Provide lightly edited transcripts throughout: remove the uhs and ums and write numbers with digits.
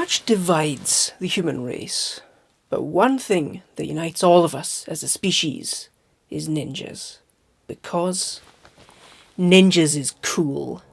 Much divides the human race, but one thing that unites all of us as a species is ninjas. Because ninjas is cool.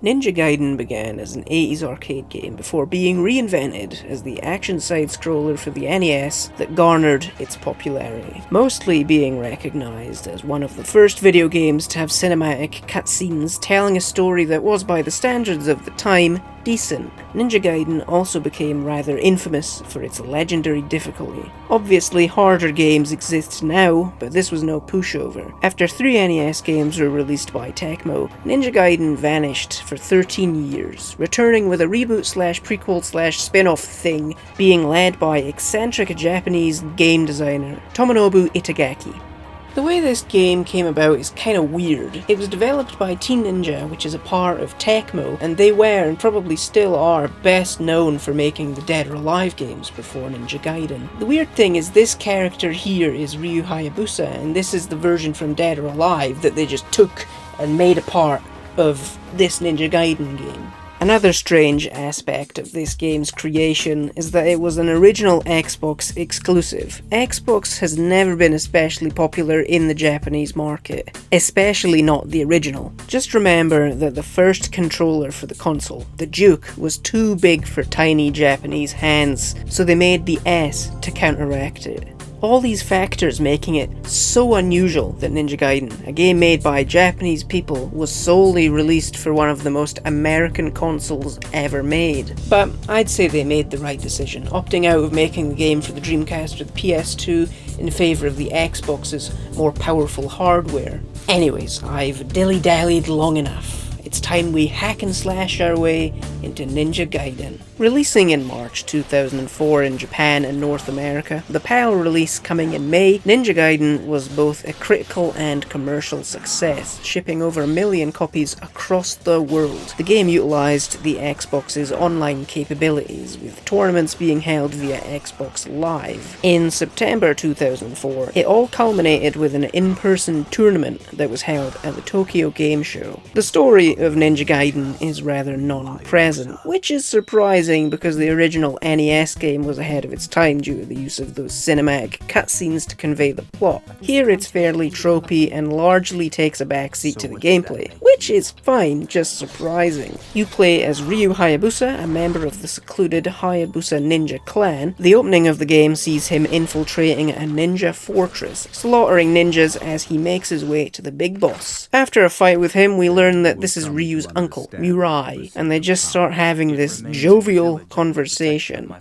Ninja Gaiden began as an 80s arcade game before being reinvented as the action side-scroller for the NES that garnered its popularity, mostly being recognised as one of the first video games to have cinematic cutscenes telling a story that was, by the standards of the time, decent. Ninja Gaiden also became rather infamous for its legendary difficulty. Obviously, harder games exist now, but this was no pushover. After 3 NES games were released by Tecmo, Ninja Gaiden vanished for 13 years, returning with a reboot/prequel/spin-off thing being led by eccentric Japanese game designer Tomonobu Itagaki. The way this game came about is kinda weird. It was developed by Team Ninja, which is a part of Tecmo, and they were, and probably still are, best known for making the Dead or Alive games before Ninja Gaiden. The weird thing is this character here is Ryu Hayabusa, and this is the version from Dead or Alive that they just took and made a part of this Ninja Gaiden game. Another strange aspect of this game's creation is that it was an original Xbox exclusive. Xbox has never been especially popular in the Japanese market, especially not the original. Just remember that the first controller for the console, the Duke, was too big for tiny Japanese hands, so they made the S to counteract it. All these factors making it so unusual that Ninja Gaiden, a game made by Japanese people, was solely released for one of the most American consoles ever made. But I'd say they made the right decision, opting out of making the game for the Dreamcast or the PS2 in favour of the Xbox's more powerful hardware. Anyways, I've dilly-dallied long enough. It's time we hack and slash our way into Ninja Gaiden. Releasing in March 2004 in Japan and North America, the PAL release coming in May, Ninja Gaiden was both a critical and commercial success, shipping over 1 million copies across the world. The game utilised the Xbox's online capabilities, with tournaments being held via Xbox Live. In September 2004, it all culminated with an in-person tournament that was held at the Tokyo Game Show. The story of Ninja Gaiden is rather non-present, which is surprising because the original NES game was ahead of its time due to the use of those cinematic cutscenes to convey the plot. Here it's fairly tropey and largely takes a backseat to the gameplay, which is fine, just surprising. You play as Ryu Hayabusa, a member of the secluded Hayabusa ninja clan. The opening of the game sees him infiltrating a ninja fortress, slaughtering ninjas as he makes his way to the big boss. After a fight with him, we learn that this is Ryu's uncle, Mirai, and they just start having this jovial conversation.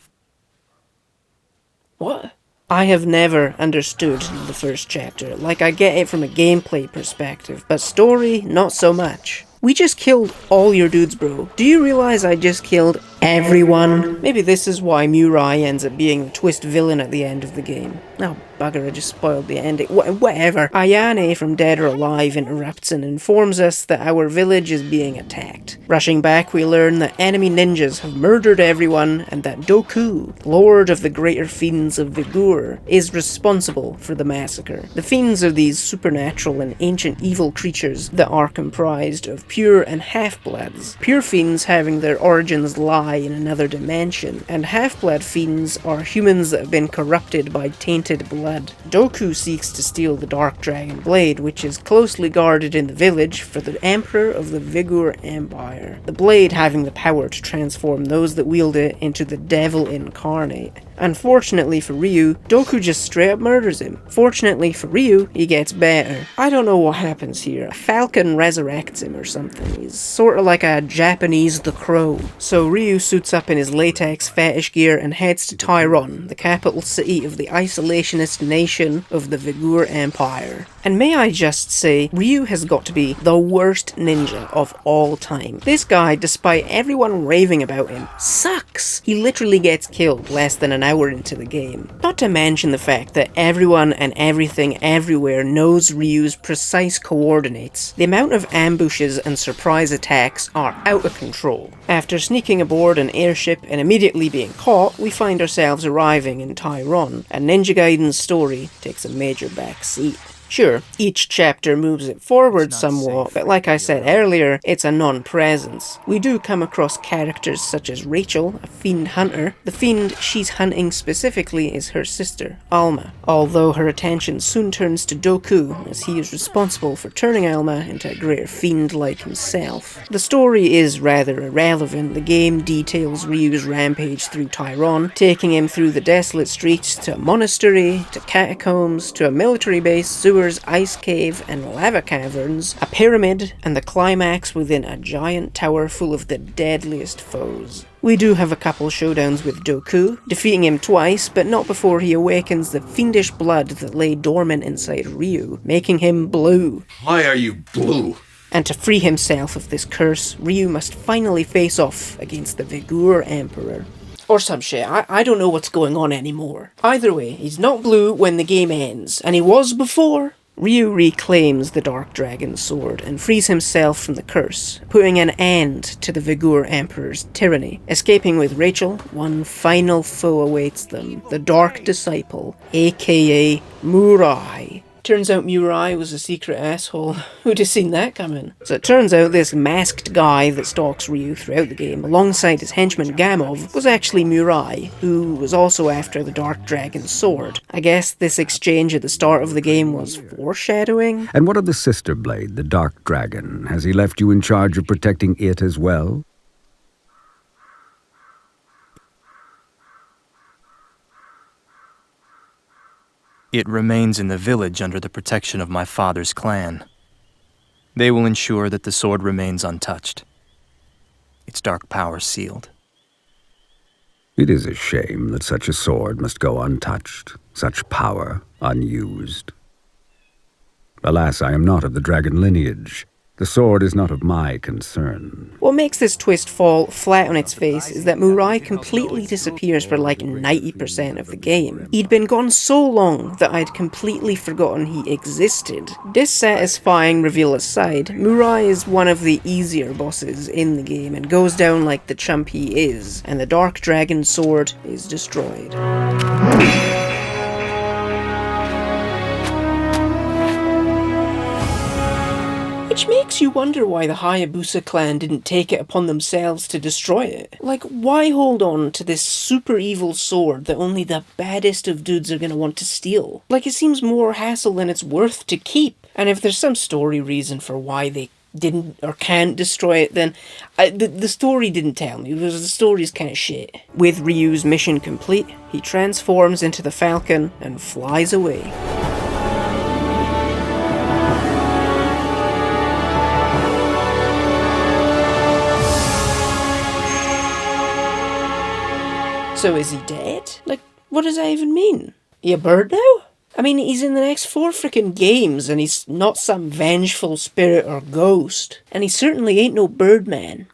What? I have never understood the first chapter. Like, I get it from a gameplay perspective, but story, not so much. We just killed all your dudes, bro. Do you realize I just killed everyone? Maybe this is why Mirai ends up being the twist villain at the end of the game. Oh, bugger, I just spoiled the ending. Whatever. Ayane from Dead or Alive interrupts and informs us that our village is being attacked. Rushing back, we learn that enemy ninjas have murdered everyone and that Doku, Lord of the Greater Fiends of Vigur, is responsible for the massacre. The Fiends are these supernatural and ancient evil creatures that are comprised of pure and half-bloods. Pure Fiends having their origins lie in another dimension, and half-blood Fiends are humans that have been corrupted by tainted blood. Doku seeks to steal the Dark Dragon Blade, which is closely guarded in the village for the Emperor of the Vigur Empire. The blade having the power to transform those that wield it into the Devil Incarnate. Unfortunately for Ryu, Doku just straight up murders him. Fortunately for Ryu, he gets better. I don't know what happens here. A falcon resurrects him or something. He's sort of like a Japanese The Crow. So Ryu suits up in his latex fetish gear and heads to Tyrone, the capital city of the isolationist nation of the Vigur Empire. And may I just say, Ryu has got to be the worst ninja of all time. This guy, despite everyone raving about him, sucks! He literally gets killed less than an hour into the game. Not to mention the fact that everyone and everything everywhere knows Ryu's precise coordinates. The amount of ambushes and surprise attacks are out of control. After sneaking aboard an airship and immediately being caught, we find ourselves arriving in Tyrone, and Ninja Gaiden's story takes a major back seat. Sure, each chapter moves it forward somewhat, but like I said earlier, it's a non-presence. We do come across characters such as Rachel, a fiend hunter. The fiend she's hunting specifically is her sister, Alma, although her attention soon turns to Doku, as he is responsible for turning Alma into a greater fiend like himself. The story is rather irrelevant. The game details Ryu's rampage through Tyrone, taking him through the desolate streets to a monastery, to catacombs, to a military base, sewers, ice cave and lava caverns, a pyramid, and the climax within a giant tower full of the deadliest foes. We do have a couple showdowns with Doku, defeating him twice, but not before he awakens the fiendish blood that lay dormant inside Ryu, making him blue. Why are you blue? And to free himself of this curse, Ryu must finally face off against the Vigour Emperor. Or some shit, I don't know what's going on anymore. Either way, he's not blue when the game ends, and he was before. Ryu reclaims the Dark Dragon's sword and frees himself from the curse, putting an end to the Vigour Emperor's tyranny. Escaping with Rachel, one final foe awaits them, the Dark Disciple, aka Murai. Turns out Murai was a secret asshole. Who'd have seen that coming? So it turns out this masked guy that stalks Ryu throughout the game, alongside his henchman Gamov, was actually Murai, who was also after the Dark Dragon's sword. I guess this exchange at the start of the game was foreshadowing? And what of the sister blade, the Dark Dragon? Has he left you in charge of protecting it as well? It remains in the village under the protection of my father's clan. They will ensure that the sword remains untouched. Its dark power sealed. It is a shame that such a sword must go untouched, such power unused. Alas, I am not of the dragon lineage. The sword is not of my concern. What makes this twist fall flat on its face is that Murai completely disappears for like 90% of the game. He'd been gone so long that I'd completely forgotten he existed. Dissatisfying reveal aside, Murai is one of the easier bosses in the game and goes down like the chump he is, and the Dark Dragon sword is destroyed. Which makes you wonder why the Hayabusa clan didn't take it upon themselves to destroy it. Like, why hold on to this super evil sword that only the baddest of dudes are gonna want to steal? Like, it seems more hassle than it's worth to keep. And if there's some story reason for why they didn't or can't destroy it, then the story didn't tell me, because the story's kind of shit. With Ryu's mission complete, he transforms into the Falcon and flies away. So is he dead? Like, what does that even mean? He a bird now? I mean, he's in the next 4 frickin' games, and he's not some vengeful spirit or ghost. And he certainly ain't no Birdman.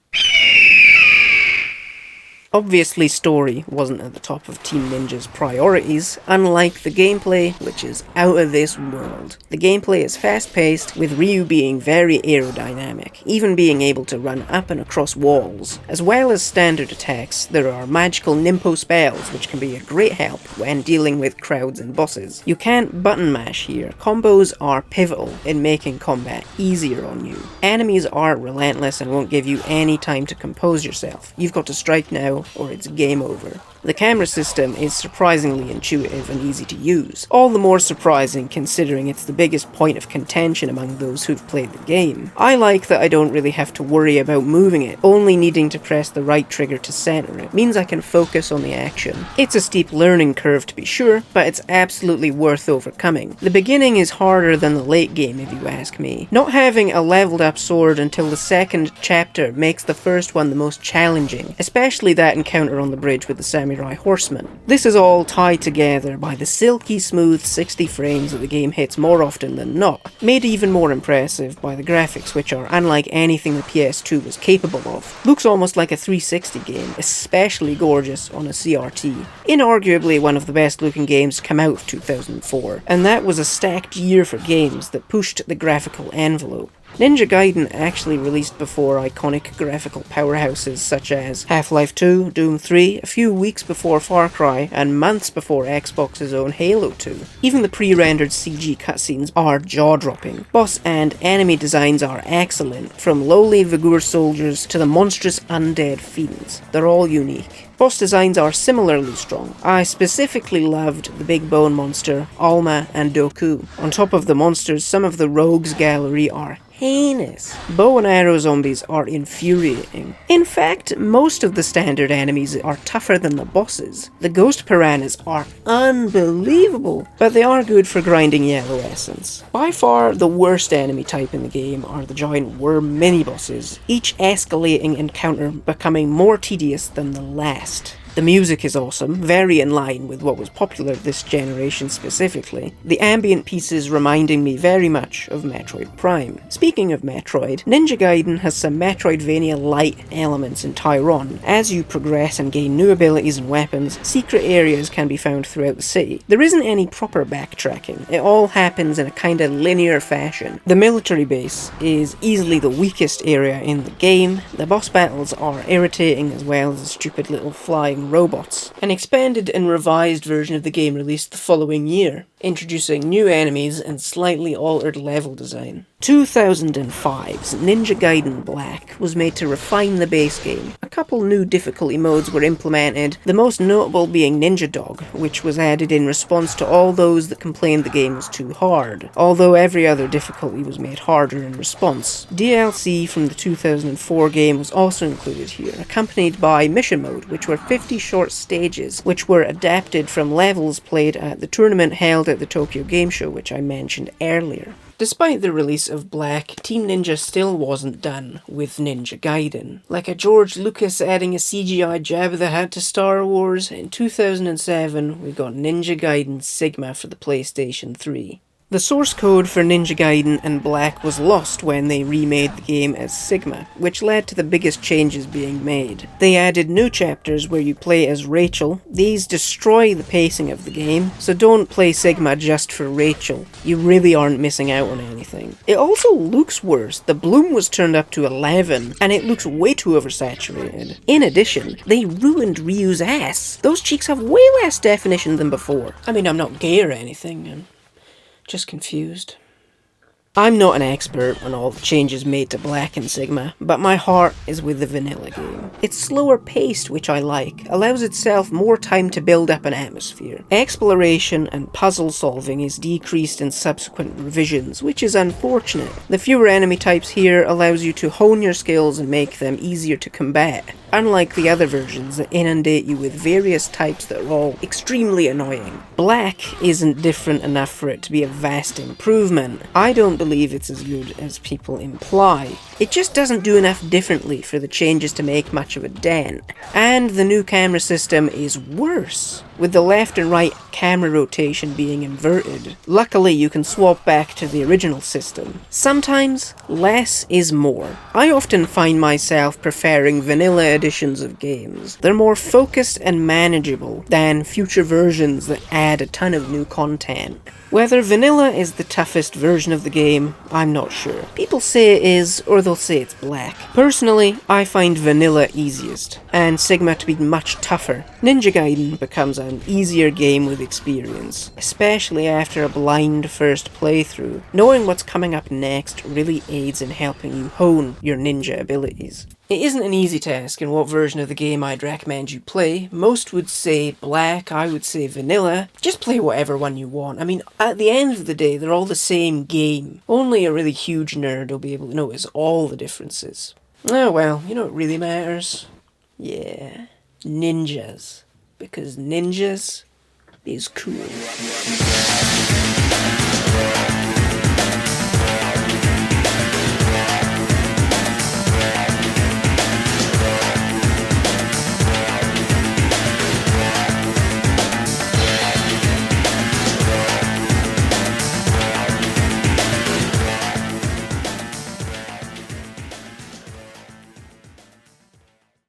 Obviously, story wasn't at the top of Team Ninja's priorities, unlike the gameplay, which is out of this world. The gameplay is fast-paced, with Ryu being very aerodynamic, even being able to run up and across walls. As well as standard attacks, there are magical Nimpo spells, which can be a great help when dealing with crowds and bosses. You can't button mash here. Combos are pivotal in making combat easier on you. Enemies are relentless and won't give you any time to compose yourself. You've got to strike now, or it's game over. The camera system is surprisingly intuitive and easy to use. All the more surprising considering it's the biggest point of contention among those who've played the game. I like that I don't really have to worry about moving it, only needing to press the right trigger to center it. Means I can focus on the action. It's a steep learning curve to be sure, but it's absolutely worth overcoming. The beginning is harder than the late game if you ask me. Not having a leveled up sword until the second chapter makes the first one the most challenging, especially that encounter on the bridge with the samurai horseman. This is all tied together by the silky smooth 60 frames that the game hits more often than not, made even more impressive by the graphics, which are unlike anything the PS2 was capable of. Looks almost like a 360 game, especially gorgeous on a CRT. Inarguably one of the best looking games to come out of 2004, and that was a stacked year for games that pushed the graphical envelope. Ninja Gaiden actually released before iconic graphical powerhouses such as Half-Life 2, Doom 3, a few weeks before Far Cry, and months before Xbox's own Halo 2. Even the pre-rendered CG cutscenes are jaw-dropping. Boss and enemy designs are excellent, from lowly Vigor soldiers to the monstrous undead fiends. They're all unique. Boss designs are similarly strong. I specifically loved the big bone monster, Alma, and Doku. On top of the monsters, some of the rogues gallery are heinous. Bow and arrow zombies are infuriating. In fact, most of the standard enemies are tougher than the bosses. The ghost piranhas are unbelievable, but they are good for grinding yellow essence. By far, the worst enemy type in the game are the giant worm mini-bosses, each escalating encounter becoming more tedious than the last. The music is awesome, very in line with what was popular this generation specifically. The ambient pieces reminding me very much of Metroid Prime. Speaking of Metroid, Ninja Gaiden has some Metroidvania-light elements in Tyrone. As you progress and gain new abilities and weapons, secret areas can be found throughout the city. There isn't any proper backtracking. It all happens in a kinda linear fashion. The military base is easily the weakest area in the game. The boss battles are irritating as well as the stupid little flying robots. An expanded and revised version of the game released the following year, introducing new enemies and slightly altered level design. 2005's Ninja Gaiden Black was made to refine the base game. A couple new difficulty modes were implemented, the most notable being Ninja Dog, which was added in response to all those that complained the game was too hard, although every other difficulty was made harder in response. DLC from the 2004 game was also included here, accompanied by Mission Mode, which were 50 short stages, which were adapted from levels played at the tournament held at the Tokyo Game Show, which I mentioned earlier. Despite the release of Black, Team Ninja still wasn't done with Ninja Gaiden. Like a George Lucas adding a CGI Jabba the Hutt to Star Wars, in 2007 we got Ninja Gaiden Sigma for the PlayStation 3. The source code for Ninja Gaiden and Black was lost when they remade the game as Sigma, which led to the biggest changes being made. They added new chapters where you play as Rachel. These destroy the pacing of the game, so don't play Sigma just for Rachel. You really aren't missing out on anything. It also looks worse. The bloom was turned up to 11, and it looks way too oversaturated. In addition, they ruined Ryu's ass. Those cheeks have way less definition than before. I mean, I'm not gay or anything, just confused. I'm not an expert on all the changes made to Black and Sigma, but my heart is with the vanilla game. It's slower paced, which I like, allows itself more time to build up an atmosphere. Exploration and puzzle solving is decreased in subsequent revisions, which is unfortunate. The fewer enemy types here allows you to hone your skills and make them easier to combat, unlike the other versions that inundate you with various types that are all extremely annoying. Black isn't different enough for it to be a vast improvement. I don't believe it's as good as people imply. It just doesn't do enough differently for the changes to make much of a dent. And the new camera system is worse, with the left and right camera rotation being inverted. Luckily, you can swap back to the original system. Sometimes, less is more. I often find myself preferring vanilla editions of games. They're more focused and manageable than future versions that add a ton of new content. Whether vanilla is the toughest version of the game, I'm not sure. People say it is, or they'll say it's Black. Personally, I find vanilla easiest, and Sigma to be much tougher. Ninja Gaiden becomes an easier game with experience, especially after a blind first playthrough. Knowing what's coming up next really aids in helping you hone your ninja abilities. It isn't an easy task in what version of the game I'd recommend you play. Most would say Black, I would say vanilla. Just play whatever one you want. I mean, at the end of the day, they're all the same game. Only a really huge nerd will be able to notice all the differences. Oh well, you know what really matters? Yeah, ninjas. Because ninjas is cool.